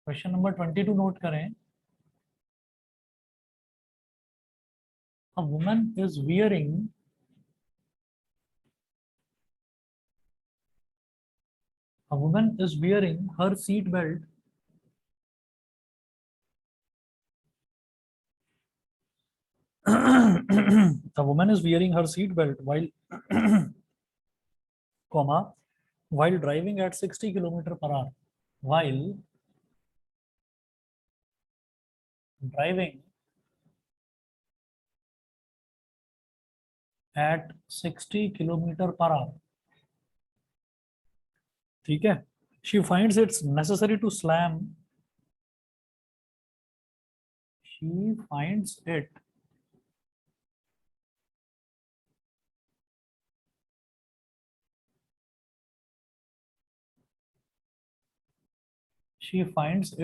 Question number 22 note करें। A woman is wearing her seat belt a woman is wearing her seat belt while while driving at 60 kilometer per hour. While driving at 60 kilometer per hour. ठीक है। She finds it's necessary to slam. She finds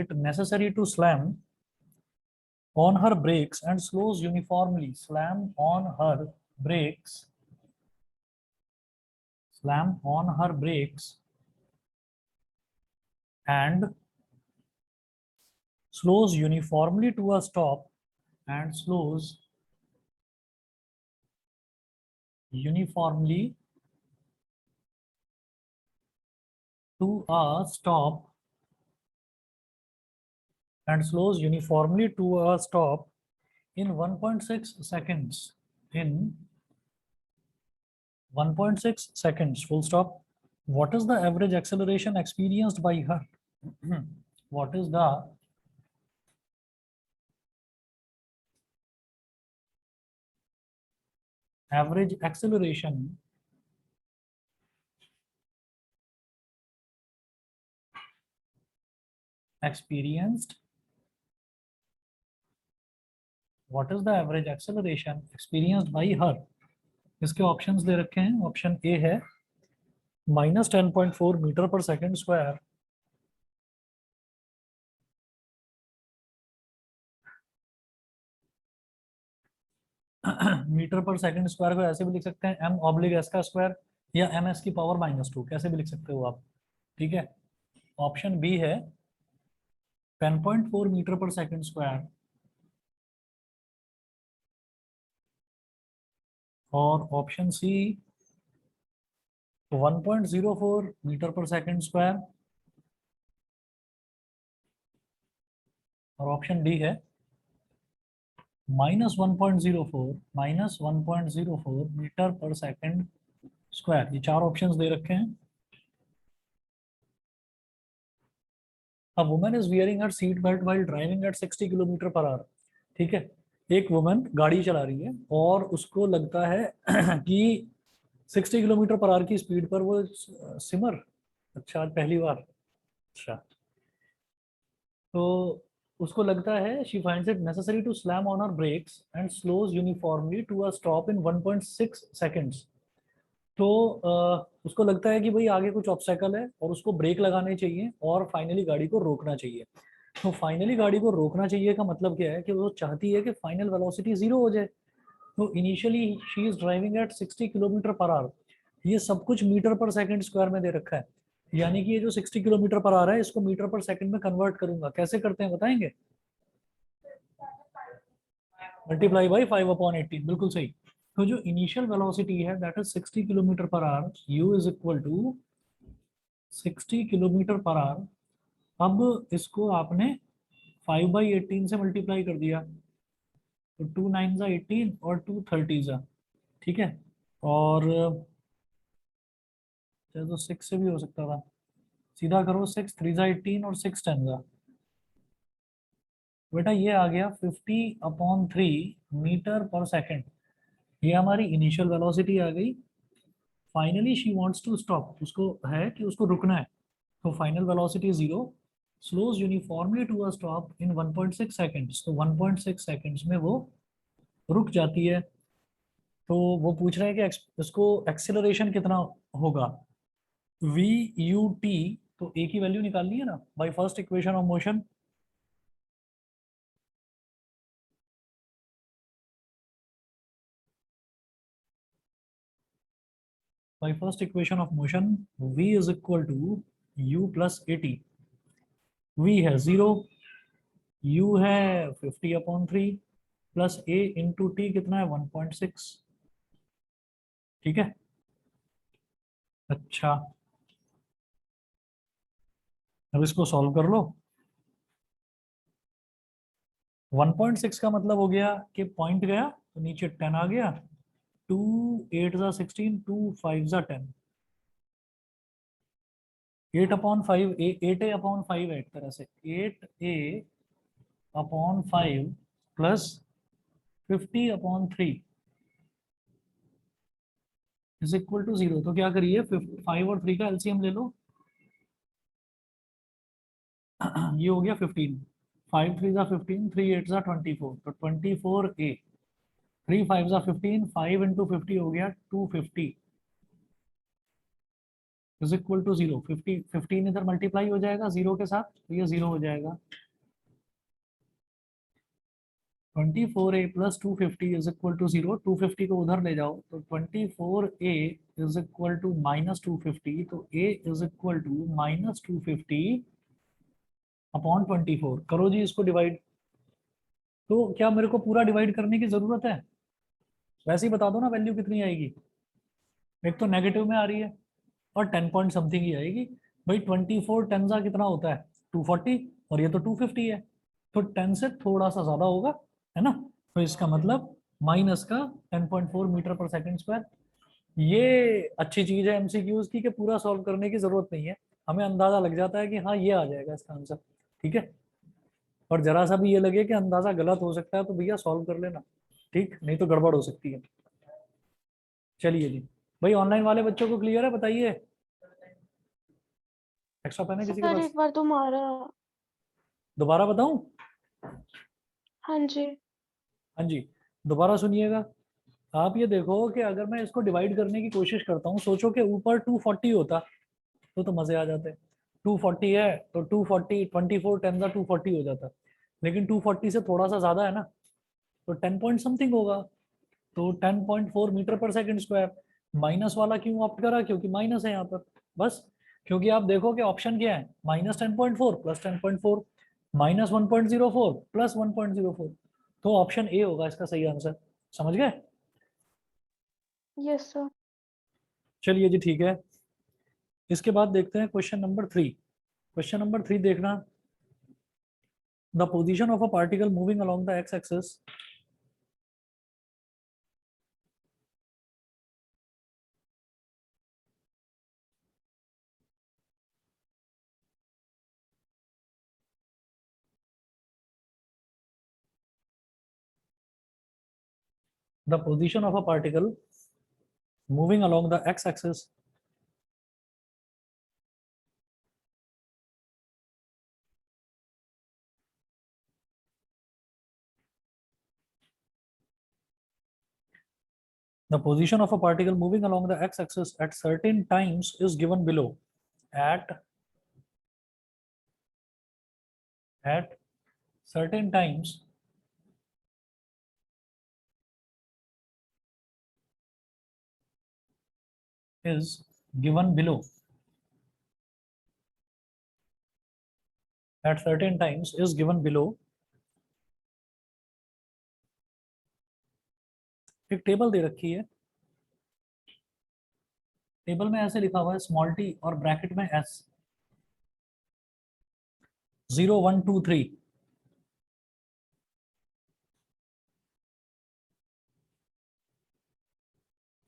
it necessary to slam on her brakes and slows uniformly. Slam on her brakes and slows uniformly to a stop and slows uniformly to a stop and slows uniformly to a stop in 1.6 seconds. In 1.6 seconds, full stop. What is the average acceleration experienced by her? What is the average acceleration experienced? What is the average acceleration experienced by her? इसके options दे रखे हैं। Option A है -10.4 metre पर second square, metre पर second square को ऐसे भी लिख सकते हैं m/s का स्क्वायर या ms की पावर -2, कैसे भी लिख सकते हो आप। ठीक है। ऑप्शन बी है 10.4 मीटर पर सेकंड स्क्वायर और ऑप्शन सी 1.04 मीटर पर सेकंड स्क्वायर और ऑप्शन डी है -1.04 मीटर पर सेकंड स्क्वायर। ये चार ऑप्शंस दे रखे हैं। A woman is wearing her seat belt while driving at 60 kilometre per our. ठीक है। एक वुमन गाड़ी चला रही है और उसको लगता है कि 60 किलोमीटर पर आवर की स्पीड पर वो सिमर। अच्छा, आज पहली बार। अच्छा, तो उसको लगता है she finds it necessary to slam on her brakes and slows uniformly to a stop in 1.6 seconds. तो उसको लगता है कि भाई आगे कुछ ऑब्स्टेकल है और उसको ब्रेक लगाने चाहिए और फाइनली गाड़ी को रोकना चाहिए। तो फाइनली गाड़ी को रोकना चाहिए का मतलब क्या है कि वो चाहती है कि फाइनल वेलोसिटी जीरो हो जाए। तो initially she is driving eight 60 kilometre per our. ये सब कुछ मीटर पर सेकंड स्क्वायर में दे रखा है, यानी कि ये जो 60 किलोमीटर पर आ रहा है इसको मीटर पर सेकंड में कन्वर्ट करूंगा। कैसे करते हैं बताएंगे? मल्टीप्लाई बाई 5/18, बिल्कुल सही। तो जो इनिशियल वेलोसिटी है that is 60 kilometre per hour, u is equal to 60 kilometre per hour. अब इसको आपने 5/18 से मल्टीप्लाई कर दिया, तो 2 9 जा 18 और 2 30 जा। ठीक है। और तो 6 से भी हो सकता था। सीधा करो, 6 3 जा 18 और 6 10 जा। बेटा ये आ गया 50/3 मीटर पर सेकंड। ये हमारी इनिशियल वेलोसिटी आ गई। Finally she wants to stop, उसको है कि उसको रुकना है। तो final velocity zero, slows uniformly to a stop in 1.6 seconds. तो 1.6 सेकंड्स में वो रुक जाती है। तो वो पूछ रहे हैं कि इसको एक्सेलरेशन कितना होगा, वी यू टी। तो ए की वैल्यू निकालनी है ना by first equation of motion. By first equation of motion v is equal to u plus a t. v है 0, u है 50/3 प्लस a इंटू टी कितना है 1.6। ठीक है। अच्छा, अब इसको सॉल्व कर लो। 1.6 का मतलब हो गया कि पॉइंट गया तो नीचे 10 आ गया। 2 8 ज़ा 16, 2 5 ज़ा 10। 8/5, 8a/5 है एक तरह से। 8a/5 plus 50/3 is equal to 0। तो क्या करिए, 5 और 3 का एलसीएम ले लो। ये हो गया 15। 5 3 ज़ा 15, 3 8 ज़ा 24, तो 24a। 3 5 ज़ा 15, 5 × 50 हो गया 250 इज इक्वल टू 0। 15 इधर मल्टीप्लाई हो जाएगा 0 के साथ, तो ये 0 हो जाएगा। 24a plus 250 is equal to 0। 250 को उधर ले जाओ तो 24a इज इक्वल टू -250, तो a इज इक्वल टू -250/24। करो जी इसको डिवाइड। तो क्या मेरे को पूरा डिवाइड करने की जरूरत है? वैसे ही बता दो ना वैल्यू कितनी आएगी। एक तो नेगेटिव में आ रही है और 10 पॉइंट समथिंग ही आएगी। भाई 24 10 का कितना होता है 240, और ये तो 250 है, तो 10 से थोड़ा सा ज्यादा होगा, है ना। तो इसका मतलब माइनस का 10.4 मीटर पर सेकंड स्क्वायर। ये अच्छी चीज है एमसीक्यूज की कि पूरा सॉल्व करने की जरूरत नहीं है, हमें अंदाजा लग जाता है कि हाँ ये आ जाएगा इसका आंसर। ठीक है। और जरा सा भी ये लगे कि अंदाजा गलत हो सकता है तो भैया सॉल्व कर लेना, ठीक, नहीं तो गड़बड़ हो सकती है। चलिए जी। भाई ऑनलाइन वाले बच्चों को क्लियर है, बताइए। एक्स्ट्रा पेन है किसी के सर पास? एक बार तुम्हारा। दोबारा बताऊं? हाँ जी। हाँ जी, दोबारा सुनिएगा। आप ये देखो कि अगर मैं इसको डिवाइड करने की कोशिश करता हूँ, सोचो कि ऊपर 240 होता तो मजे आ जाते। 240 है तो 240, 24 10 का 240 हो जाता। लेकिन 240 से थोड़ा सा ज्यादा है ना, तो 10 पॉइंट समथिंग होगा, तो 10.4 मीटर पर सेकंड स्क्वायर। माइनस वाला क्यों ऑप्ट करा? क्योंकि माइनस है यहाँ पर, बस। क्योंकि आप देखो कि ऑप्शन क्या है, -10.4 प्लस 10.4, -1.04 प्लस 1.04। तो ऑप्शन ए होगा इसका सही आंसर। समझ गए? Yes sir. चलिए जी, ठीक है। इसके बाद देखते हैं क्वेश्चन नंबर 3। क्वेश्चन नंबर 3 देखना। The position of a particle moving along the x axis the position of a particle moving along the x-axis the position of a particle moving along the x-axis at certain times is given below. At certain times is given below. At certain times is given below. एक table दे रखी है। Table में ऐसे लिखा हुआ है small T और bracket में एस। 0 1 2 3।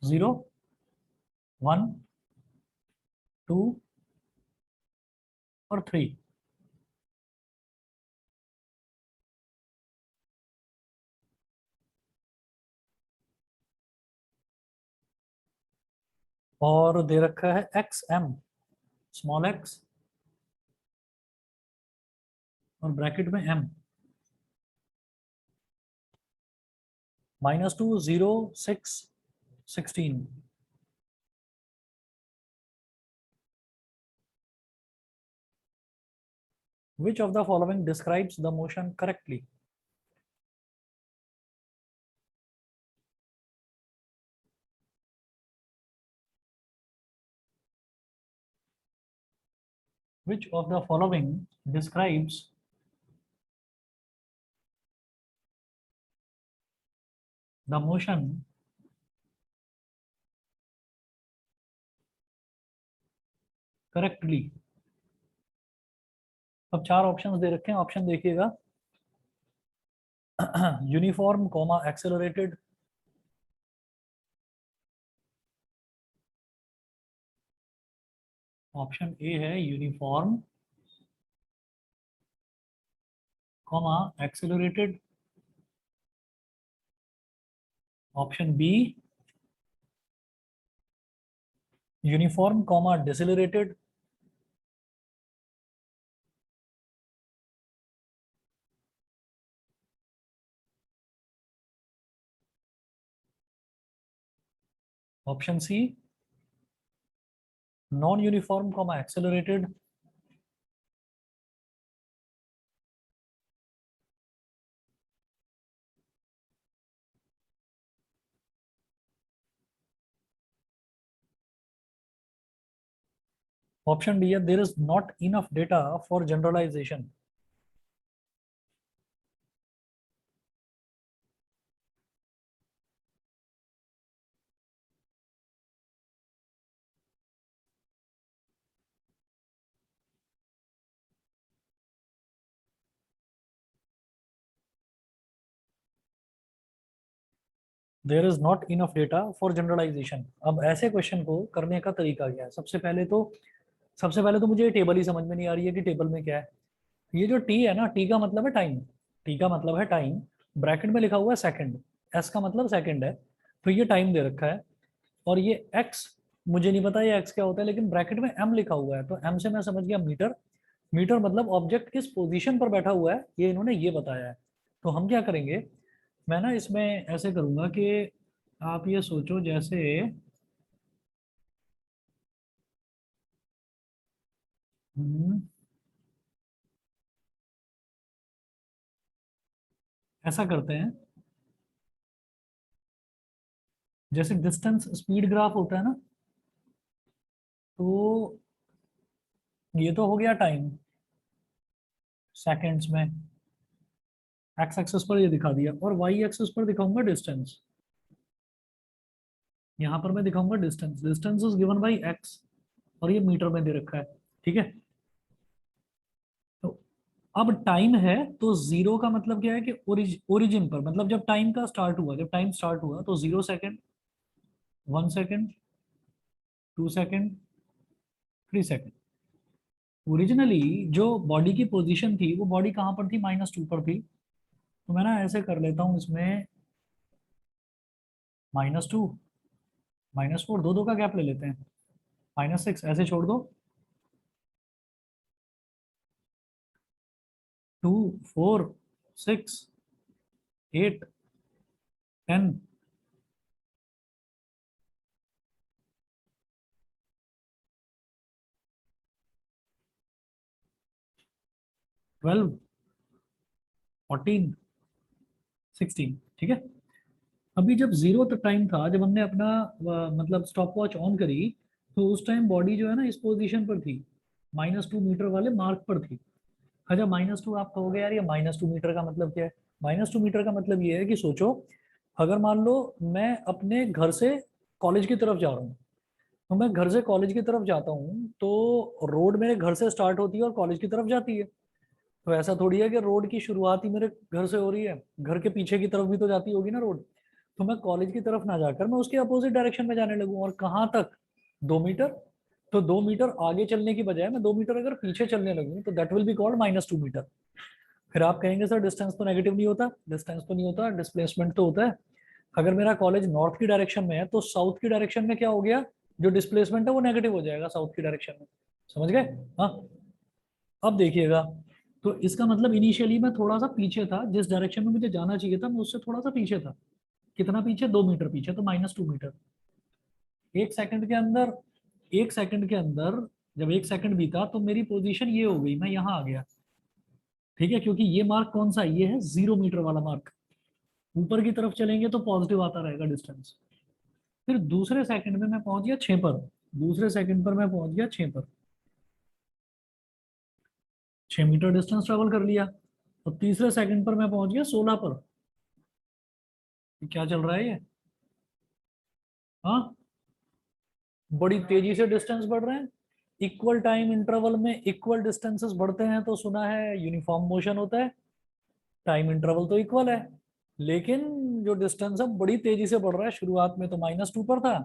0 1 2 और 3। और दे रखा है एक्स एम, स्मॉल एक्स और ब्रैकेट में M. -2 0 6 16। Which of the following describes the motion correctly? which of the following describes the motion correctly? अब चार ऑप्शंस दे रखे हैं, ऑप्शन देखिएगा। Uniform comma accelerated, option A है uniform comma accelerated, option B uniform comma decelerated, option C non uniform comma accelerated, option D है there is not enough data for generalisation. There is not enough data for generalisation. अब ऐसे question को करने का तरीका क्या है? सबसे पहले तो मुझे ये टेबल ही समझ में नहीं आ रही है कि टेबल में क्या है। ये जो टी है ना, टी का मतलब है टाइम, टी का मतलब है टाइम, ब्रैकेट में लिखा हुआ है सेकंड, एस का मतलब सेकंड है, तो ये टाइम दे रखा है। और ये एक्स, मुझे नहीं पता ये एक्स क्या होता है, लेकिन ब्रैकेट में एम लिखा हुआ है, तो एम से मैं समझ गया मीटर। मीटर मतलब ऑब्जेक्ट किस पोजीशन पर बैठा हुआ है, ये इन्होंने ये बताया है। तो हम क्या करेंगे, मैं ना इसमें ऐसे करूंगा कि आप ये सोचो जैसे हम्म, ऐसा करते हैं, जैसे डिस्टेंस स्पीड ग्राफ होता है ना, तो ये तो हो गया टाइम सेकंड्स में, एक्स एक्सिस पर ये दिखा दिया, और वाई एक्सिस पर दिखाऊंगा डिस्टेंस। यहाँ पर मैं दिखाऊंगा distance, distance is given by x, और ये मीटर में दे रखा है। ठीक है, तो अब टाइम है, तो जीरो का मतलब क्या है कि ओरिजिन पर, मतलब जब टाइम का स्टार्ट हुआ, जब टाइम स्टार्ट हुआ तो 0 second, 1 second, 2 second, 3 second. Originally जो बॉडी की पोजीशन थी, वो बॉडी कहाँ पर थी, -2 पर थी। तो मैं ना ऐसे कर लेता हूँ इसमें, -2, -4, दो दो का गैप ले लेते हैं, -6 ऐसे छोड़ दो, 2, 4, 6, 8, 10, 12, 14, 16। ठीक है, अभी जब जीरो तक टाइम था, जब हमने अपना मतलब स्टॉप वॉच ऑन करी, तो उस टाइम बॉडी जो है ना इस पोजीशन पर थी, -2 मीटर वाले मार्क पर थी। अच्छा, -2 आप कहोगे यार ये -2 मीटर का मतलब क्या है? -2 मीटर का मतलब ये है कि सोचो, अगर मान लो मैं अपने घर से कॉलेज की तरफ जा रहा हूँ, तो मैं घर से कॉलेज की तरफ जाता हूँ, तो रोड मेरे घर से स्टार्ट होती है और कॉलेज की तरफ जाती है। तो ऐसा थोड़ी है कि रोड की शुरुआत ही मेरे घर से हो रही है, घर के पीछे की तरफ भी तो जाती होगी ना रोड। तो मैं कॉलेज की तरफ ना जाकर मैं उसके अपोजिट डायरेक्शन में जाने लगूँ, और कहाँ तक, 2 मीटर। तो 2 मीटर आगे चलने की बजाय मैं 2 मीटर अगर पीछे चलने लगूँ, तो that will be called -2 metre. फिर आप कहेंगे सर डिस्टेंस तो नेगेटिव नहीं होता, डिस्टेंस तो नहीं होता, डिस्प्लेसमेंट तो होता है। अगर मेरा कॉलेज नॉर्थ की डायरेक्शन में है, तो साउथ की डायरेक्शन में क्या हो गया, जो डिस्प्लेसमेंट है वो नेगेटिव हो जाएगा साउथ की डायरेक्शन में। समझ गए? हाँ, अब देखिएगा, तो इसका मतलब इनिशियली मैं थोड़ा सा पीछे था, जिस डायरेक्शन में मुझे जाना चाहिए था मैं उससे थोड़ा सा पीछे था। कितना पीछे, 2 मीटर पीछे, तो -2 मीटर। 1 सेकंड के अंदर, 1 सेकंड के अंदर जब 1 सेकंड बीता, तो मेरी पोजीशन ये हो गई, मैं यहाँ आ गया। ठीक है, क्योंकि ये मार्क कौन सा है, ये है 0 मीटर वाला मार्क। ऊपर की तरफ चलेंगे तो पॉजिटिव आता रहेगा डिस्टेंस। फिर दूसरे सेकंड में मैं पहुंच गया 6 पर, दूसरे सेकंड पर मैं पहुंच गया 6 पर। 6 मीटर डिस्टेंस ट्रेवल कर लिया, और तीसरे सेकंड पर मैं पहुंच गया 16 पर। ये क्या चल रहा है ये? हाँ, बड़ी तेजी से डिस्टेंस बढ़ रहे हैं। इक्वल टाइम इंटरवल में इक्वल डिस्टेंसेस बढ़ते हैं तो सुना है यूनिफॉर्म मोशन होता है। टाइम इंटरवल तो इक्वल है, लेकिन जो डिस्टेंस है बड़ी तेजी से बढ़ रहा है। शुरुआत में तो -2 पर था,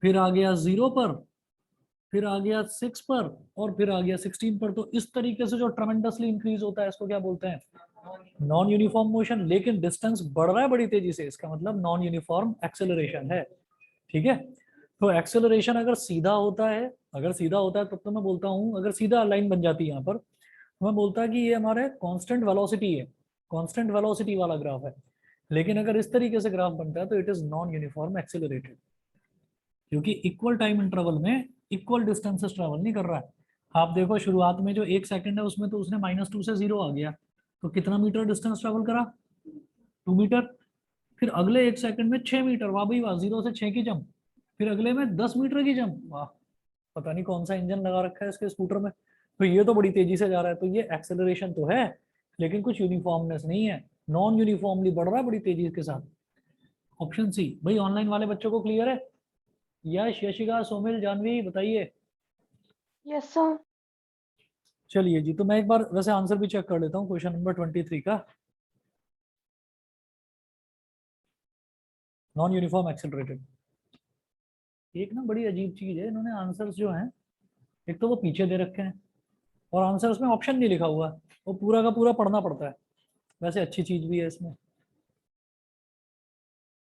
फिर आ गया 0 पर, फिर आ गया 6 पर, और फिर आ गया 16 पर। तो इस तरीके से जो ट्रमेंडसली इंक्रीज होता है इसको क्या बोलते हैं? Non uniform motion. लेकिन डिस्टेंस बढ़ रहा है बड़ी तेजी से, इसका मतलब नॉन यूनिफॉर्म एक्सेलरेशन है। ठीक है, तो एक्सेलरेशन अगर सीधा होता है, तब तो मैं बोलता हूँ, अगर सीधा लाइन बन जाती है यहाँ पर, तो मैं बोलता कि ये हमारे कांस्टेंट वेलोसिटी है, कांस्टेंट वेलोसिटी वाला ग्राफ है। लेकिन अगर इस तरीके से ग्राफ बनता है तो it is non uniform accelerated, क्योंकि इक्वल टाइम इंटरवल में इक्वल डिस्टेंसेस ट्रेवल नहीं कर रहा है। आप देखो शुरुआत में जो 1 सेकंड है उसमें तो उसने -2 से 0 आ गया, तो कितना मीटर डिस्टेंस ट्रेवल करा? 2 मीटर। फिर अगले 1 सेकंड में 6 मीटर, वाह भाई वाह, 0 से 6 की जंप। फिर अगले में 10 मीटर की जंप, वाह। पता नहीं कौन सा इंजन लगा रखा है इसके स्कूटर में, तो ये तो बड़ी तेजी से जा रहा है। तो ये एक्सेलरेशन तो है, लेकिन कुछ यूनिफॉर्मनेस नहीं है, नॉन यूनिफॉर्मली बढ़ रहा है बड़ी तेजी के साथ। Option C. भाई ऑनलाइन वाले बच्चों को क्लियर है? यश, यशिका, सोमिल, जानवी, बताइए। Yes sir. चलिए जी, तो मैं एक बार वैसे आंसर भी चेक कर लेता हूँ क्वेश्चन नंबर 23 का। नॉन यूनिफॉर्म एक्सेलरेटेड, एक ना बड़ी अजीब चीज है, इन्होंने आंसर्स जो हैं, एक तो वो पीछे दे रखे हैं, और आंसर्स में ऑप्शन नहीं लिखा हुआ है, वो पूरा का पूरा पढ़ना पड़ता है। वैसे अच्छी चीज भी है इसमें,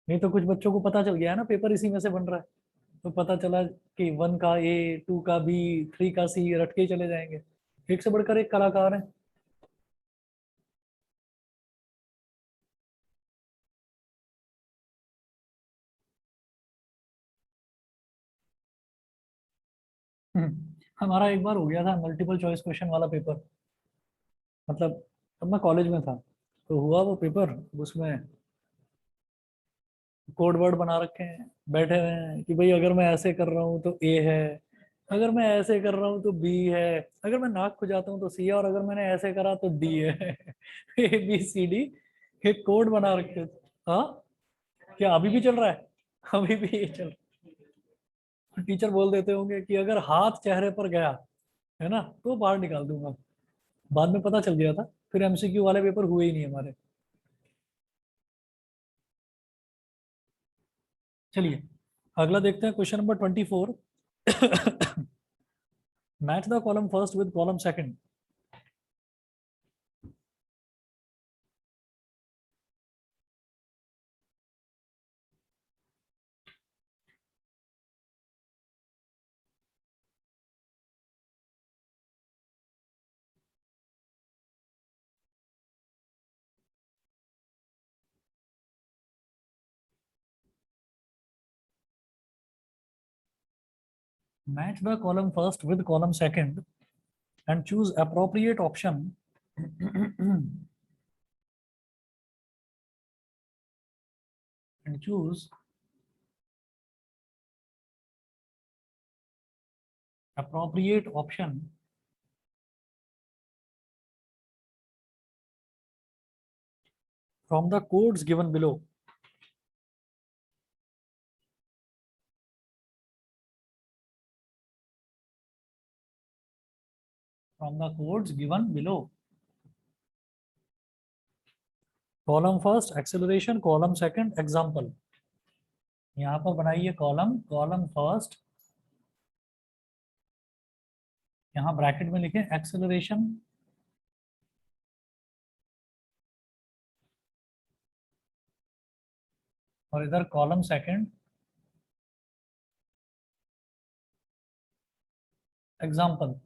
नहीं तो कुछ बच्चों को पता चल गया है ना पेपर इसी में से बन रहा है, तो पता चला कि 1 का ए, 2 का बी, 3 का सी, रट के ही चले जाएंगे। एक से बढ़कर एक कलाकार है। हमारा एक बार हो गया था मल्टीपल चॉइस क्वेश्चन वाला पेपर, मतलब तब मैं कॉलेज में था, तो हुआ वो पेपर, उसमें कोड वर्ड बना रखे हैं, बैठे हुए हैं कि भाई अगर मैं ऐसे कर रहा हूँ तो ए है, अगर मैं ऐसे कर रहा हूँ तो बी है, अगर मैं नाक खुजाता हूँ तो सी है, और अगर मैंने ऐसे करा तो डी है। ABCD के कोड बना रखे थे। हाँ, क्या अभी भी चल रहा है? अभी भी ये चल रहा है। टीचर बोल देते होंगे कि अगर हाथ चेहरे पर गया है ना तो बाहर निकाल दूंगा। बाद में पता चल गया था, फिर MCQ वाले पेपर हुए ही नहीं हमारे। चलिए अगला देखते हैं, question number 24। Match the column first with column second. Match the column first with column second and choose appropriate option and choose appropriate option from the codes given below. From the codes given below. Column first acceleration, column second example. यहाँ पर बनाइए column, column first, यहाँ bracket में लिखे acceleration, और इधर column second example.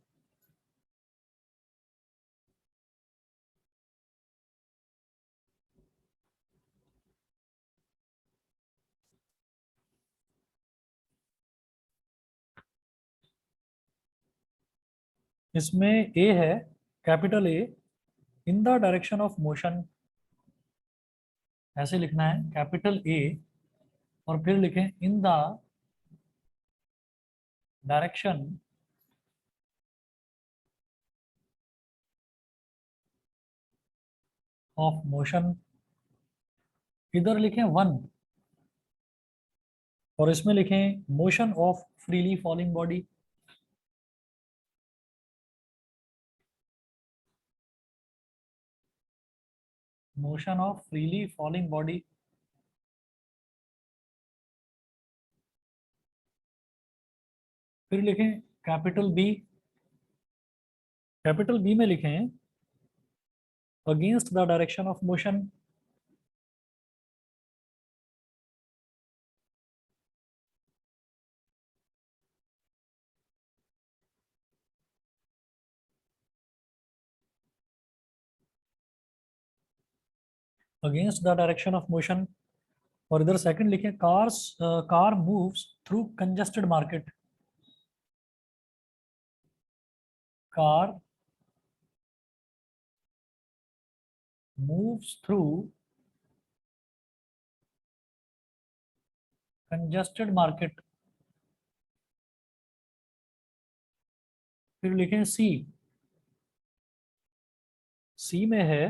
इसमें ए है, capital A, in the direction of motion, ऐसे लिखना है कैपिटल ए, और फिर लिखें in the direction of motion, इधर लिखें 1 और इसमें लिखें motion of freely falling body. Motion of freely falling body. फिर लिखें कैपिटल बी। कैपिटल बी में लिखें against the direction of motion. Against the direction of motion. और इधर सेकंड लिखें car moves through congested market. Car moves through congested market. फिर लिखें सी। सी में है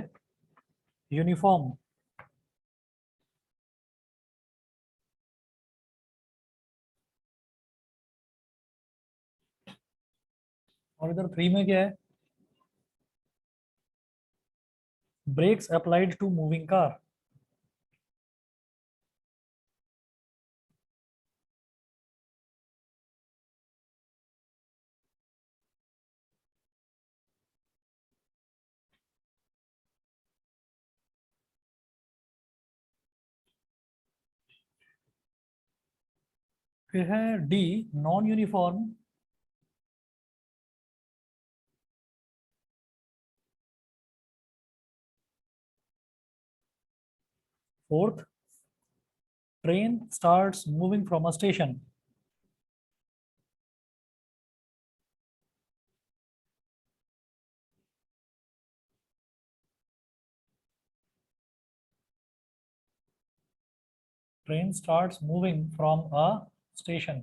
यूनिफॉर्म। और इधर 3 में क्या है? Brakes applied to moving car. फिर है D non uniform. Fourth, train starts moving from a station. Train starts moving from a station.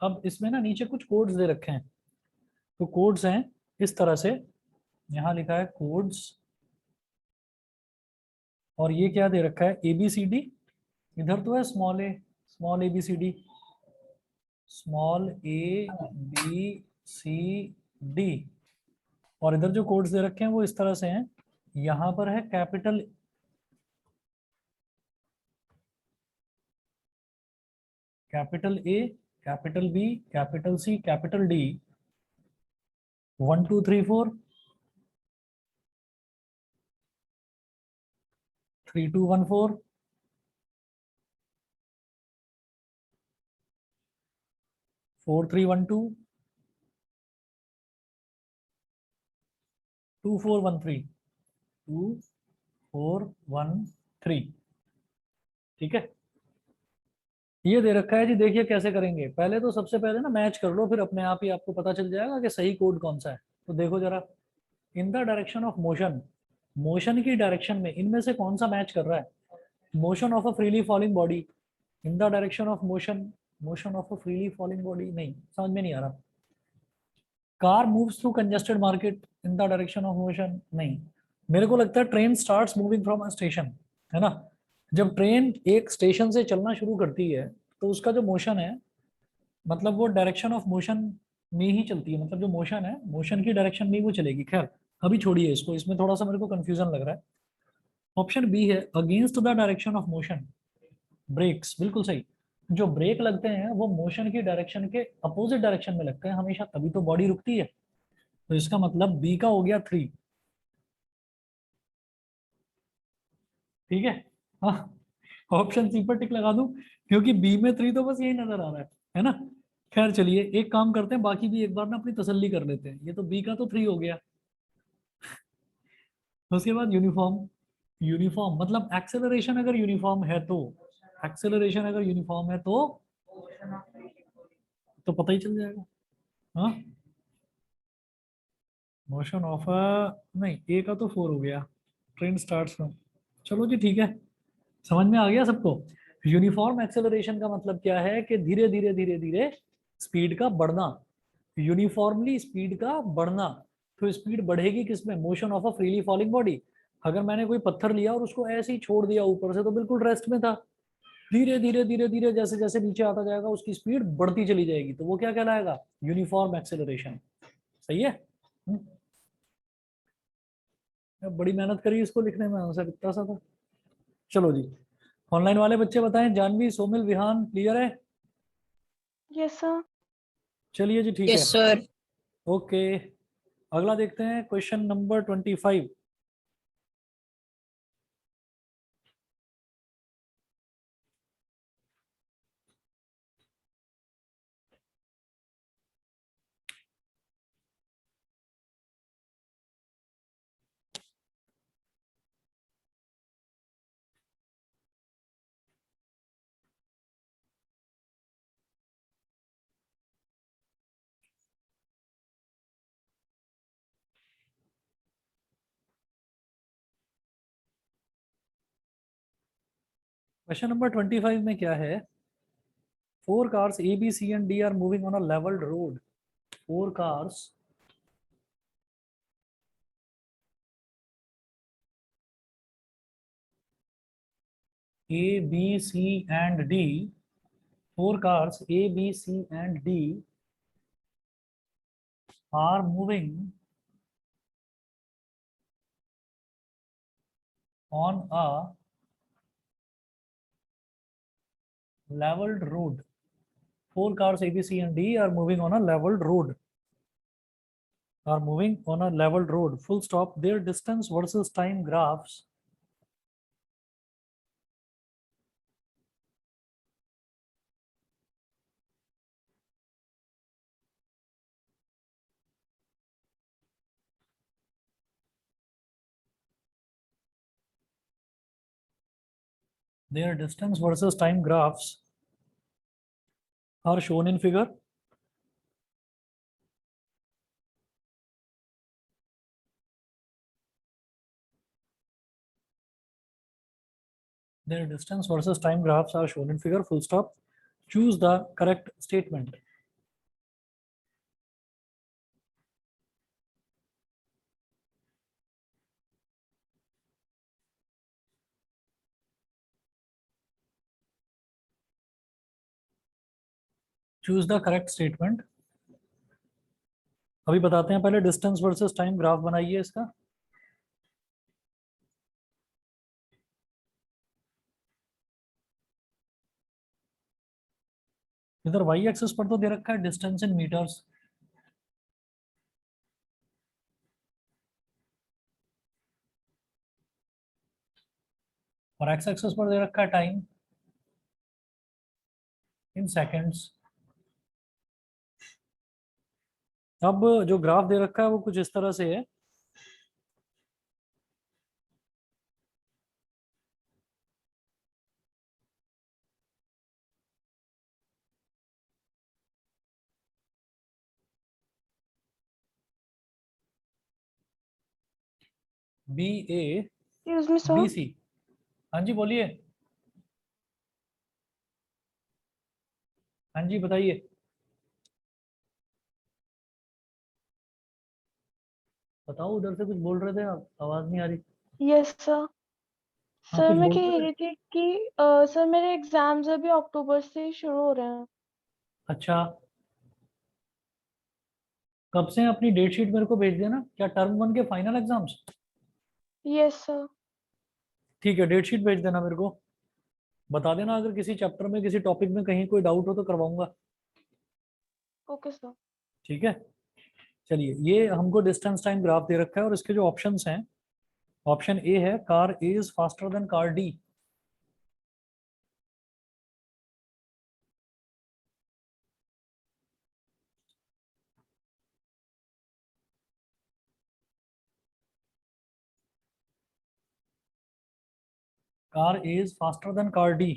अब इसमें ना नीचे कुछ कोड्स दे रखे हैं, तो कोड्स हैं इस तरह से। यहाँ लिखा है कोड्स, और ये क्या दे रखा है? ABCD। इधर तो है small a B c d, small ABCD। और इधर जो कोड्स दे रखे हैं वो इस तरह से हैं। यहाँ पर है capital A, capital B, capital C, capital D। 1 2 3 4, 3 2 1 4, 4 3 1 2, 2 4 1 3, 2 4 1 3। ठीक है, ये दे रखा है जी। देखिए कैसे करेंगे, पहले तो सबसे पहले ना मैच कर लो, फिर अपने आप ही आपको पता चल जाएगा कि सही कोड कौन सा है। तो देखो जरा, in the direction of motion, motion की डायरेक्शन में इनमें से कौन सा मैच कर रहा है? Motion of a freely falling body, in the direction of motion, motion of a freely falling body, नहीं समझ में नहीं आ रहा। Car moves through congested market, in the direction of motion, नहीं। मेरे को लगता है train starts moving from a station, है ना। जब ट्रेन एक स्टेशन से चलना शुरू करती है तो उसका जो मोशन है, मतलब वो डायरेक्शन ऑफ मोशन में ही चलती है, मतलब जो मोशन है मोशन की डायरेक्शन में ही वो चलेगी। खैर अभी छोड़िए इसको, इसमें थोड़ा सा मेरे को कंफ्यूजन लग रहा है। ऑप्शन बी है against the direction of motion, brakes, बिल्कुल सही। जो ब्रेक लगते हैं वो मोशन की डायरेक्शन के अपोजिट डायरेक्शन में लगते हैं हमेशा, तभी तो बॉडी रुकती है। तो इसका मतलब बी का हो गया 3। ठीक है, हाँ। ऑप्शन सी पर टिक लगा दूं, क्योंकि बी में 3 तो बस यही नजर आ रहा है ना। खैर चलिए एक काम करते हैं, बाकी भी एक बार ना अपनी तसल्ली कर लेते हैं। ये तो बी का तो 3 हो गया। उसके बाद यूनिफॉर्म। यूनिफॉर्म मतलब एक्सेलरेशन अगर यूनिफॉर्म है तो, एक्सेलरेशन अगर यूनिफॉर्म है तो पता ही चल जाएगा। हाँ, मोशन ऑफ नहीं, ए का तो 4 हो गया, ट्रेन स्टार्ट्स फ्रॉम। चलो जी ठीक है, समझ में आ गया सबको। यूनिफॉर्म एक्सेलरेशन का मतलब क्या है कि धीरे धीरे धीरे धीरे स्पीड का बढ़ना, यूनिफॉर्मली स्पीड का बढ़ना। तो स्पीड बढ़ेगी किसमें? Motion of a freely falling body. अगर मैंने कोई पत्थर लिया और उसको ऐसे ही छोड़ दिया ऊपर से तो बिल्कुल रेस्ट में था। धीरे धीरे धीरे धीरे जैसे जैसे नीचे आता जाएगा उसकी स्पीड बढ़ती चली जाएगी, तो वो क्या कहलाएगा? Uniform acceleration. सही है। बड़ी मेहनत करी इसको लिखने में, आंसर इतना सा था। चलो जी, ऑनलाइन वाले बच्चे बताएं। जानवी, सोमिल, विहान क्लियर है? Yes, sir. चलिए जी, ठीक है। Yes sir. ओके, अगला देखते हैं, क्वेश्चन नंबर 25। क्वेश्चन नंबर 25 में क्या है? Four cars A B C and D are moving on a levelled road. Four cars A B C and D, four cars A, B, C, and D are moving on a leveled road. Four cars A, B, C, and D are moving on a leveled road. Are moving on a leveled road. Full stop. Their distance versus time graphs their distance versus time graphs are shown in figure. Their distance versus time graphs are shown in figure. Full stop. Choose the correct statement. Choose the correct statement. अभी बताते हैं, पहले distance versus time graph बनाइए इसका। इधर Y axis पर तो दे रखा है डिस्टेंस इन मीटर्स, और एक्स एक्सिस पर दे रखा है टाइम इन सेकेंड्स। अब जो ग्राफ दे रखा है वो कुछ इस तरह से है। B A Excuse me, sir. B C. हाँ जी बोलिए। हाँ जी बताइए। बताओ, उधर से कुछ बोल रहे थे आप, आवाज नहीं आ रही। Yes, sir. हाँ, सर कुछ मैं बोल कह रहे थे। रही थी कि सर मेरे एग्जाम्स अभी अक्टूबर से ही शुरू हो रहे हैं। अच्छा, कब से हैं? अपनी डेट शीट मेरे को भेज देना। क्या टर्म 1 के फाइनल एग्जाम्स? Yes sir. ठीक है, डेट शीट भेज देना मेरे को। बता देना अगर किसी चैप्टर में, किसी टॉपिक में कहीं कोई डाउट हो तो करवाऊंगा। Okay sir. ठीक है। चलिए, ये हमको डिस्टेंस टाइम ग्राफ दे रखा है और इसके जो ऑप्शंस हैं, ऑप्शन ए है car A is faster than car D. Car A is faster than car D.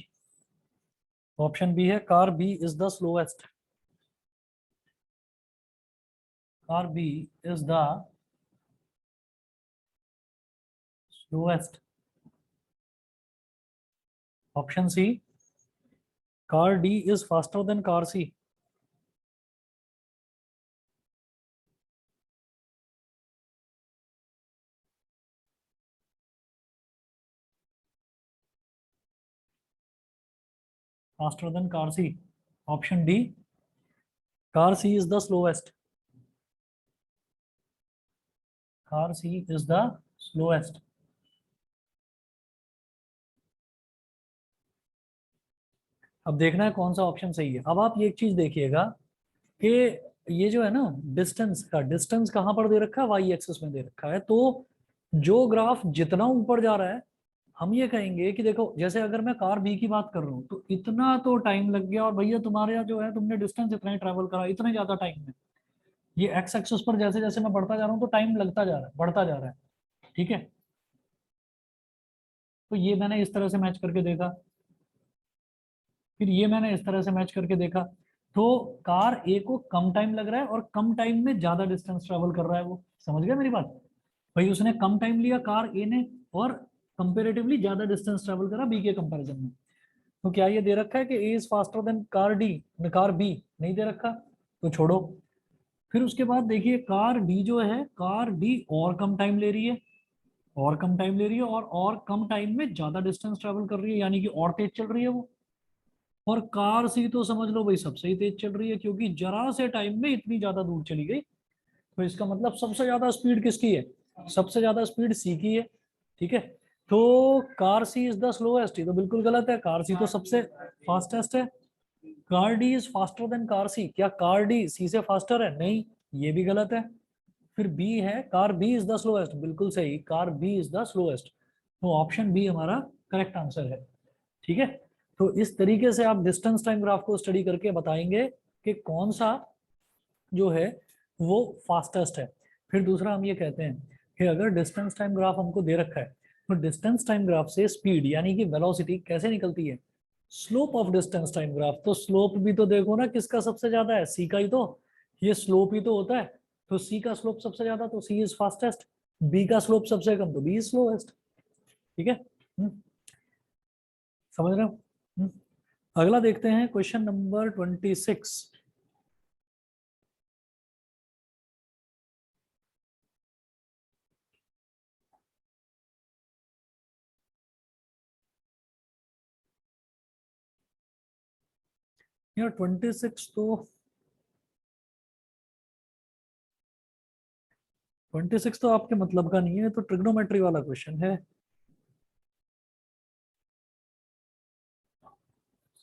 Option B है car B is the slowest. Car B is the slowest. Option C, car D is faster than car C. faster than car C. Option D, car C is the slowest. Car C is the slowest. अब देखना है कौन सा option सही है। अब आप ये एक चीज देखिएगा कि ये जो है ना डिस्टेंस का, डिस्टेंस कहाँ पर दे रखा है, वाई एक्सिस में दे रखा है। तो जो ग्राफ जितना ऊपर जा रहा है, हम ये कहेंगे कि देखो जैसे अगर मैं कार बी की बात कर रहा हूँ तो इतना तो टाइम लग गया, और भैया तुम्हारे यहाँ जो है तुमने डिस्टेंस इतना ही ट्रेवल करा, इतने ज्यादा टाइम में। ये एक्स एक्सिस पर जैसे जैसे मैं बढ़ता जा रहा हूँ तो टाइम लगता जा रहा है, बढ़ता जा रहा है। ठीक है, तो ये मैंने इस तरह से मैच करके देखा, फिर ये मैंने इस तरह से मैच करके देखा। तो कार ए को कम टाइम लग रहा है और कम टाइम में ज्यादा डिस्टेंस ट्रेवल कर रहा है वो। समझ गया मेरी बात? भाई उसने कम टाइम लिया कार ए ने, और कंपेरेटिवली ज्यादा डिस्टेंस ट्रेवल करा बी के कंपैरिजन में। तो क्या ये दे रखा है कि A is faster than car D, car B? नहीं दे रखा, तो छोड़ो। फिर उसके बाद देखिए कार डी जो है, कार डी और कम टाइम ले रही है, और कम टाइम ले रही है, और कम टाइम में ज्यादा डिस्टेंस ट्रेवल कर रही है, यानी कि और तेज चल रही है वो। और कार सी तो समझ लो भाई सबसे ही तेज चल रही है, क्योंकि जरा से टाइम में इतनी ज्यादा दूर चली गई। तो इसका मतलब सबसे ज्यादा स्पीड किसकी है? सबसे ज्यादा स्पीड सी की है। ठीक है, तो car C is the slowest, ये तो बिल्कुल गलत है, कार सी तो सबसे फास्टेस्ट है। Car D is faster than car C, क्या कार डी सी से फास्टर है? नहीं, ये भी गलत है। फिर बी है, car B is the slowest, बिल्कुल सही, car B is the slowest. तो ऑप्शन बी हमारा करेक्ट आंसर है। ठीक है, तो इस तरीके से आप डिस्टेंस टाइम ग्राफ को स्टडी करके बताएंगे कि कौन सा जो है वो फास्टेस्ट है। फिर दूसरा हम ये कहते हैं कि अगर डिस्टेंस टाइम ग्राफ हमको दे रखा है, तो डिस्टेंस टाइम ग्राफ से स्पीड यानी कि वेलोसिटी कैसे निकलती है? Slope of distance time graph. तो स्लोप भी तो देखो ना किसका सबसे ज्यादा है, सी का ही तो। ये स्लोप ही तो होता है, तो सी का स्लोप सबसे ज्यादा, तो सी इज फास्टेस्ट। बी का स्लोप सबसे कम, तो बी इज स्लोएस्ट। ठीक है, समझ रहे हो? हम्म। अगला देखते हैं क्वेश्चन नंबर 26। यार 26 तो 26 तो आपके मतलब का नहीं है, तो ट्रिग्नोमेट्री वाला क्वेश्चन है।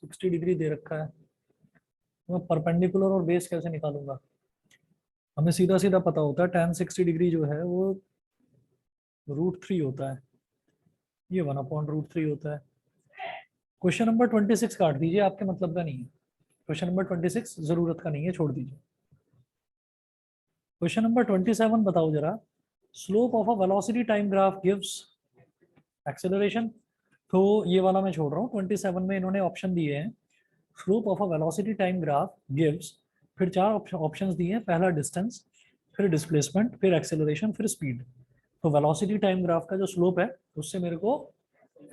60 डिग्री दे रखा है, तो मैं परपेंडिकुलर और बेस कैसे निकालूंगा? हमें सीधा सीधा पता होता है tan 60 डिग्री जो है वो √3 होता है, ये 1/√3 होता है। क्वेश्चन नंबर 26 काट दीजिए, आपके मतलब का नहीं है। क्वेश्चन नंबर 26 जरूरत का नहीं है, छोड़ दीजिए। क्वेश्चन नंबर 27 बताओ जरा, slope of a velocity time graph gives acceleration. तो ये वाला मैं छोड़ रहा हूँ, 27 में इन्होंने ऑप्शन दिए हैं, slope of a velocity time graph gives, फिर चार ऑप्शंस दिए हैं, पहला डिस्टेंस, फिर डिस्प्लेसमेंट, फिर एक्सेलरेशन, फिर स्पीड। तो वेलोसिटी टाइम ग्राफ का जो स्लोप है उससे मेरे को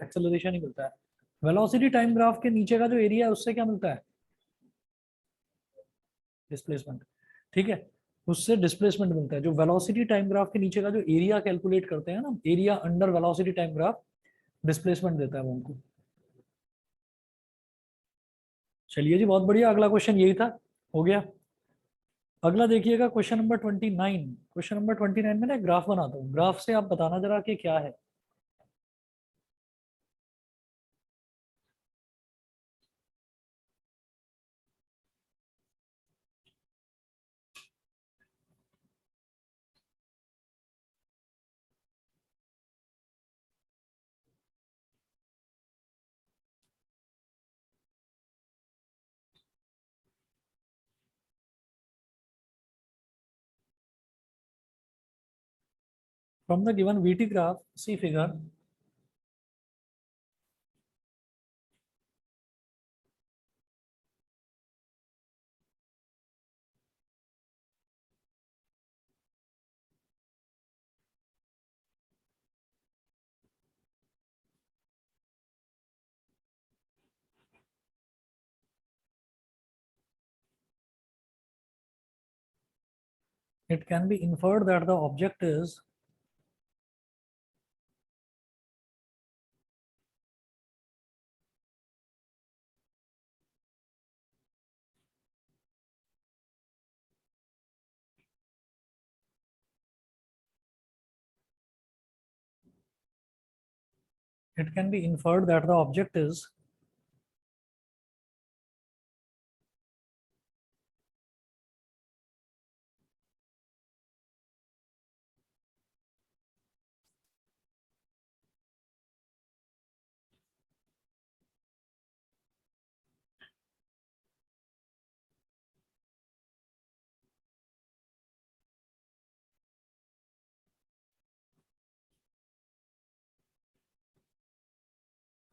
एक्सेलरेशन ही मिलता है। वेलोसिटी टाइम ग्राफ के नीचे का जो एरिया है उससे क्या मिलता है? डिस्प्लेसमेंट। ठीक है, उससे डिस्प्लेसमेंट मिलता है। जो वेलोसिटी टाइम ग्राफ के नीचे का जो एरिया कैलकुलेट करते हैं ना, area under velocity time graph, displacement देता है वो हमको। चलिए जी, बहुत बढ़िया, अगला क्वेश्चन यही था, हो गया। अगला देखिएगा क्वेश्चन नंबर 29। क्वेश्चन नंबर 29 में ना ग्राफ बनाता हूँ, ग्राफ से आप बताना जरा कि क्या है। From the given VT graph C figure, it can be inferred that the object is it can be inferred that the object is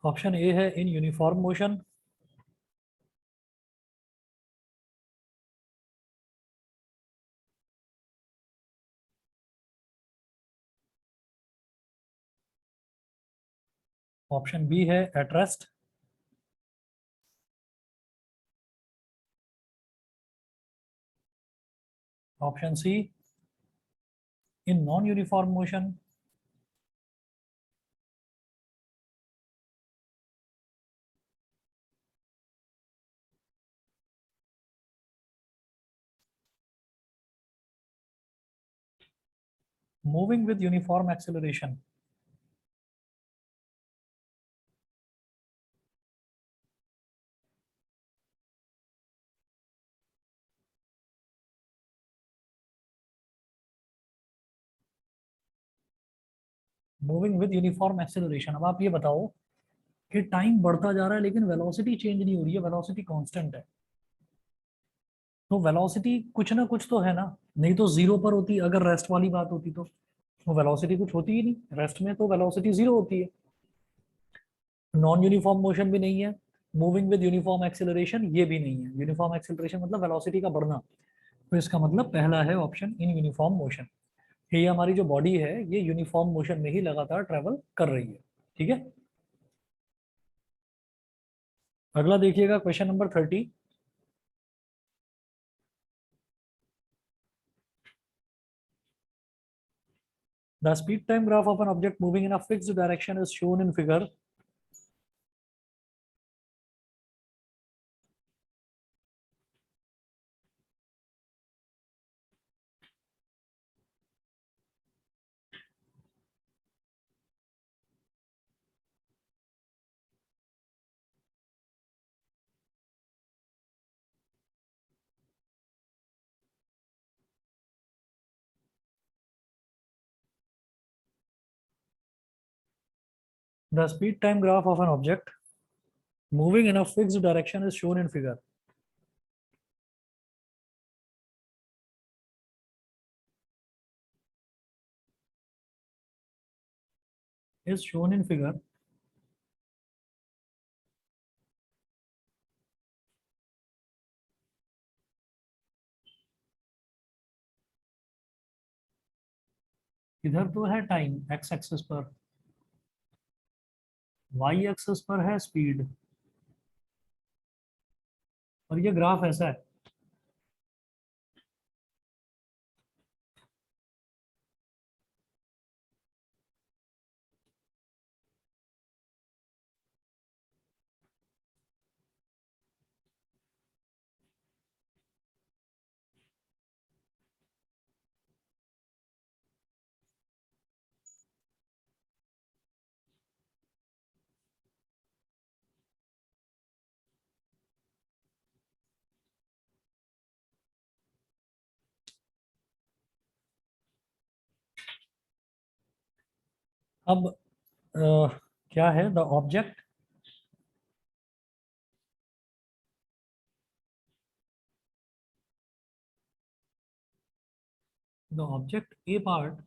option A है in uniform motion, option B है at rest, option C in non uniform motion, moving with uniform acceleration. Moving with uniform acceleration. अब आप ये बताओ कि time बढ़ता जा रहा है लेकिन वेलोसिटी चेंज नहीं हो रही है, वेलोसिटी कांस्टेंट है। तो वेलोसिटी कुछ ना कुछ तो है ना, नहीं तो जीरो पर होती अगर रेस्ट वाली बात होती तो वेलोसिटी कुछ होती ही नहीं, रेस्ट में तो वेलोसिटी जीरो होती है। नॉन यूनिफॉर्म मोशन भी नहीं है, मूविंग विद यूनिफॉर्म एक्सेलरेशन ये भी नहीं है। यूनिफॉर्म एक्सेलरेशन मतलब वेलोसिटी का बढ़ना, तो इसका मतलब पहला है ऑप्शन इन यूनिफॉर्म मोशन। ये हमारी जो बॉडी है ये यूनिफॉर्म मोशन में ही लगातार ट्रेवल कर रही है। ठीक है, अगला देखिएगा question number 30। The speed time graph of an object moving in a fixed direction is shown in figure. The speed time graph of an object moving in a fixed direction is shown in figure. Is shown in figure. इधर तो है time x axis पर, Y axis पर है speed, और ये graph ऐसा है। अब क्या है the object, the object A part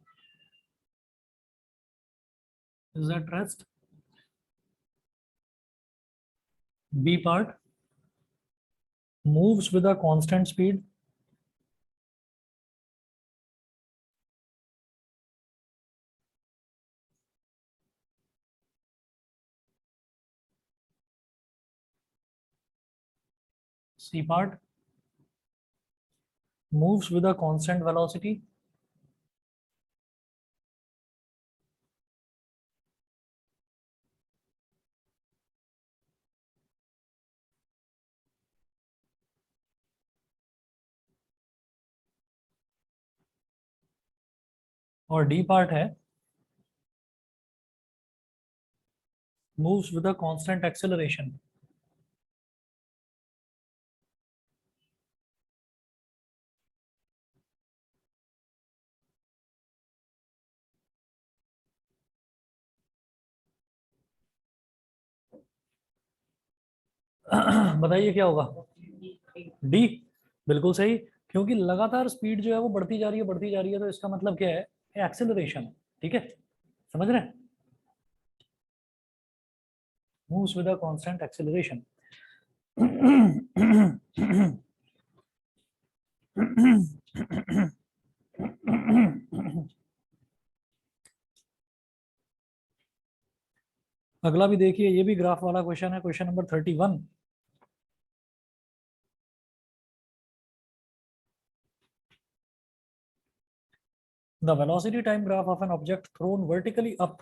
is at rest, B part moves with a constant speed, C part moves with a constant velocity, और D part है moves with a constant acceleration. बताइए क्या होगा? डी, बिल्कुल सही। क्योंकि लगातार speed जो है वो बढ़ती जा रही है, बढ़ती जा रही है, तो इसका मतलब क्या है? एक्सेलरेशन। ठीक है, समझ रहे हैं? moves with a constant acceleration. अगला भी देखिए, ये भी ग्राफ वाला क्वेश्चन है, question number 31। The velocity time graph of an object thrown vertically up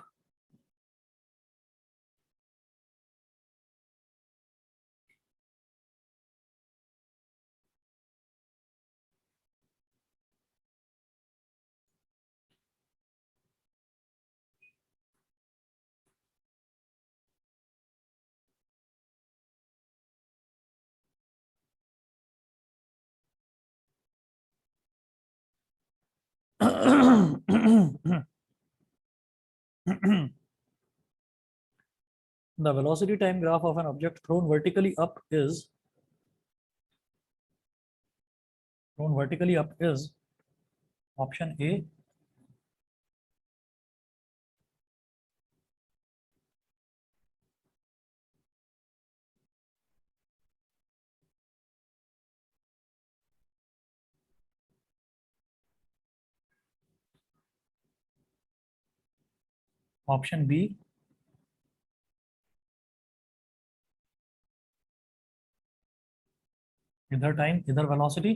the velocity time graph of an object thrown vertically up is option A, option B, इधर time इधर velocity.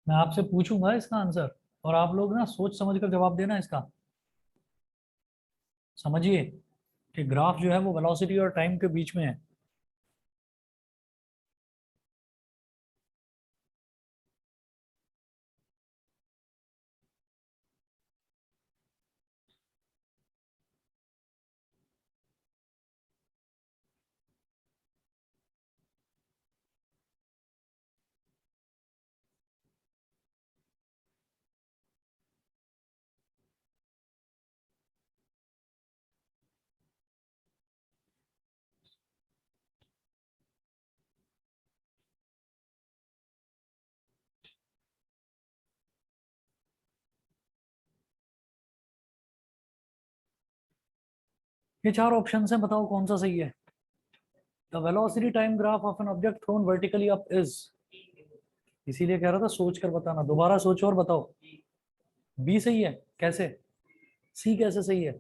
मैं आपसे पूछूंगा इसका answer, और आप लोग ना सोच समझ कर जवाब देना इसका। समझिए कि ग्राफ जो है वो वेलोसिटी और टाइम के बीच में है। ये चार ऑप्शन है, बताओ कौन सा सही है? The velocity time graph of an object thrown vertically up is, इसीलिए कह रहा था सोच कर बताना, दोबारा सोचो और बताओ। बी सही है? कैसे? सी कैसे सही है?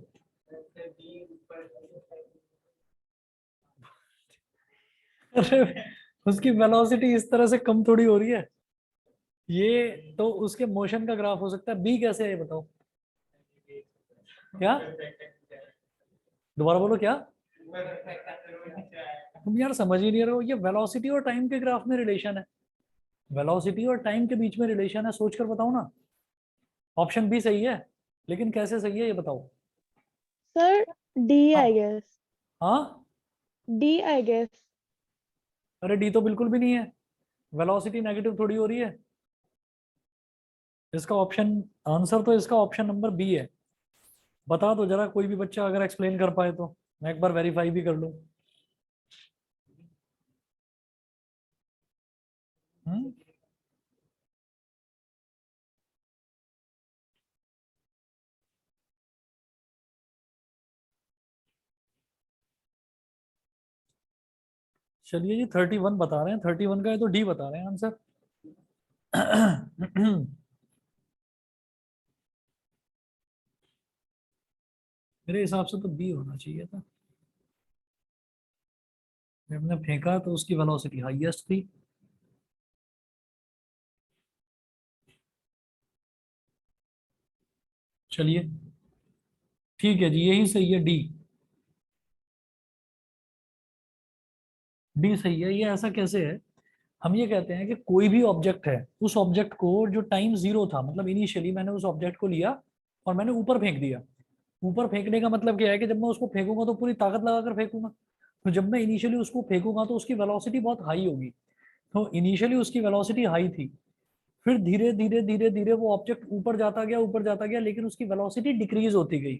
अरे, उसकी वेलोसिटी इस तरह से कम थोड़ी हो रही है। ये तो उसके मोशन का ग्राफ हो सकता है। बी कैसे है ये बताओ? क्या? दोबारा बोलो क्या? तुम यार समझ ही नहीं रहे हो, ये वेलोसिटी और टाइम के ग्राफ में रिलेशन है। वेलोसिटी और टाइम के बीच में रिलेशन है, सोच कर बताओ ना। ऑप्शन बी सही है, लेकिन कैसे सही है ये बताओ। सर डी हाँ। I guess. हाँ? D I guess. अरे डी तो बिल्कुल भी नहीं है, वेलोसिटी नेगेटिव थोड़ी हो रही है। इसका ऑप्शन आंसर तो इसका ऑप्शन नंबर बी है। बता दो जरा, कोई भी बच्चा अगर एक्सप्लेन कर पाए तो मैं एक बार वेरीफाई भी कर लूं। हम्म? चलिए जी, 31 बता रहे हैं, 31 का है तो डी बता रहे हैं आंसर। मेरे हिसाब से तो बी होना चाहिए था। जब हमने फेंका तो उसकी वेलोसिटी हाईएस्ट थी। चलिए, ठीक है जी, यही सही है, डी। डी सही है। ये ऐसा कैसे है हम ये कहते हैं कि कोई भी ऑब्जेक्ट है, उस ऑब्जेक्ट को जो टाइम जीरो था, मतलब इनिशियली मैंने उस ऑब्जेक्ट को लिया और मैंने ऊपर फेंक दिया। ऊपर फेंकने का मतलब क्या है कि जब मैं उसको फेंकूंगा तो पूरी ताकत लगाकर फेंकूंगा। तो जब मैं इनिशियली उसको फेंकूंगा तो उसकी वेलोसिटी बहुत हाई होगी। तो इनिशियली उसकी वेलोसिटी हाई थी, फिर धीरे धीरे धीरे धीरे वो ऑब्जेक्ट ऊपर जाता गया, ऊपर जाता गया, लेकिन उसकी वेलोसिटी डिक्रीज होती गई।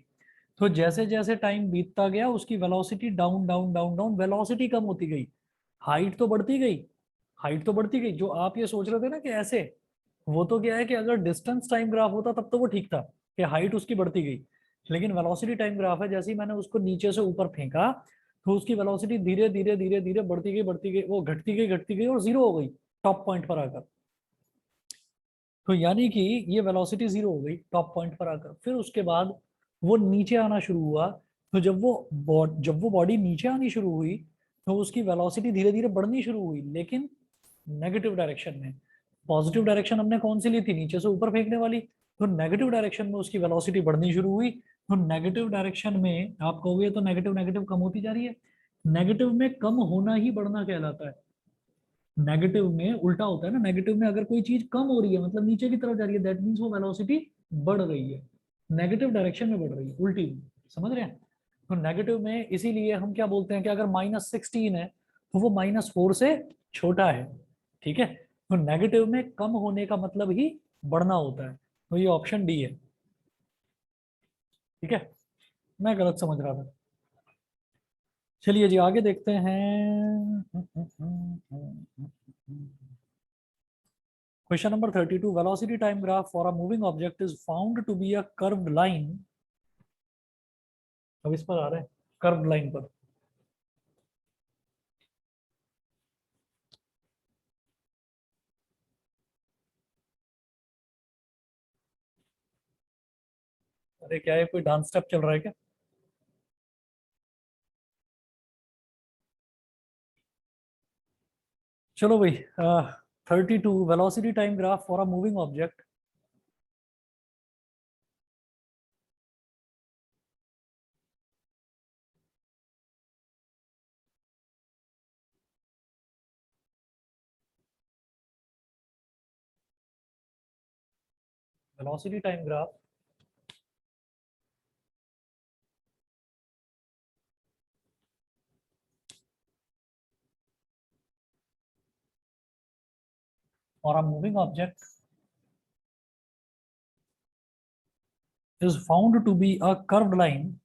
तो जैसे जैसे टाइम बीतता गया उसकी velocity down down down down, velocity कम होती गई, हाइट तो बढ़ती गई। हाइट तो बढ़ती गई। जो आप ये सोच रहे थे ना कि ऐसे, वो तो क्या है कि अगर डिस्टेंस टाइम ग्राफ होता तब तो वो ठीक था कि हाइट उसकी बढ़ती गई। लेकिन वेलोसिटी टाइम ग्राफ है, जैसे ही मैंने उसको नीचे से ऊपर फेंका तो उसकी वेलोसिटी धीरे धीरे धीरे धीरे बढ़ती गई, वो घटती गई और जीरो हो गई टॉप पॉइंट पर आकर। तो यानी कि ये वेलोसिटी जीरो हो गई टॉप पॉइंट पर आकर। फिर उसके बाद वो नीचे आना शुरू हुआ। तो जब वो बॉडी नीचे आनी शुरू हुई तो उसकी वेलोसिटी धीरे धीरे बढ़नी शुरू हुई, लेकिन नेगेटिव डायरेक्शन में। पॉजिटिव डायरेक्शन हमने कौन सी ली थी, नीचे से ऊपर फेंकने वाली। तो नेगेटिव डायरेक्शन में उसकी वेलोसिटी बढ़नी शुरू हुई। तो नेगेटिव डायरेक्शन में आप कहोगे तो नेगेटिव नेगेटिव कम होती जा रही है। नेगेटिव में कम होना ही बढ़ना कहलाता है। नेगेटिव में उल्टा होता है ना, नेगेटिव में अगर कोई चीज कम हो रही है मतलब नीचे की तरफ जा रही है, दैट मीन्स वो वेलोसिटी बढ़ रही है, नेगेटिव डायरेक्शन में बढ़ रही है, उल्टी। समझ रहे हैं? तो नेगेटिव में इसीलिए हम क्या बोलते हैं कि अगर -16 है तो वो -4 से छोटा है। ठीक है? तो नेगेटिव में कम होने का मतलब ही बढ़ना होता है। तो ये ऑप्शन डी है। ठीक है? मैं गलत समझ रहा था। चलिए जी आगे देखते हैं। Question number 32. Velocity time graph for a moving object is found to be a curved line. अब इस पर आ रहे हैं कर्व्ड लाइन पर। अरे क्या है, कोई डांस स्टेप चल रहा है क्या? चलो भाई। 32 velocity time graph for a moving object. Velocity time graph for a moving object is found to be a curved line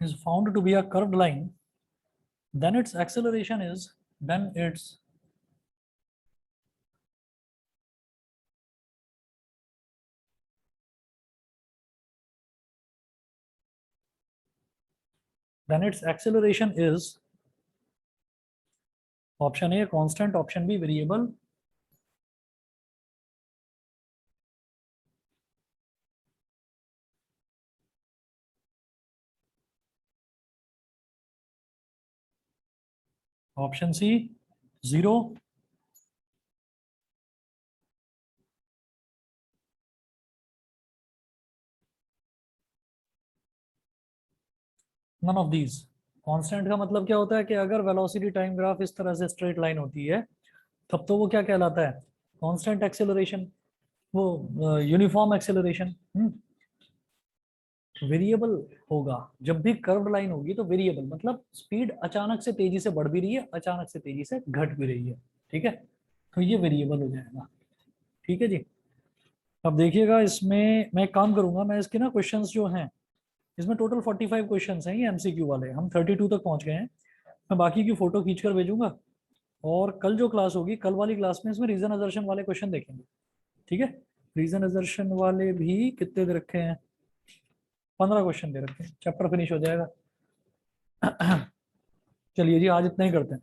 is found to be a curved line, then its acceleration is then its then its acceleration is option A constant, option B variable, option C 0, none of these. Constant का मतलब क्या होता है कि अगर velocity time graph इस तरह से स्ट्रेट लाइन होती है तब तो वो क्या कहलाता है, कांस्टेंट एक्सेलरेशन, वो यूनिफॉर्म एक्सेलरेशन। वेरिएबल होगा। जब भी कर्व्ड लाइन होगी तो वेरिएबल मतलब स्पीड अचानक से तेजी से बढ़ भी रही है, अचानक से तेजी से घट भी रही है। ठीक है? तो ये वेरिएबल हो जाएगा। ठीक है जी। अब देखिएगा इसमें मैं एक काम करूंगा, मैं इसके ना क्वेश्चंस जो हैं, इसमें टोटल 45 क्वेश्चंस हैं, ये एमसीक्यू वाले, हम 32 तक पहुंच गए हैं। मैं बाकी की फोटो खींच कर भेजूंगा और कल जो क्लास होगी, कल वाली क्लास में इसमें रीजन असर्शन वाले क्वेश्चन देखेंगे। ठीक है? रीजन असर्शन वाले भी कितने दे रखे हैं, 15 क्वेश्चन दे रखे हैं, चैप्टर फिनिश हो जाएगा। चलिए जी आज इतना ही करते हैं।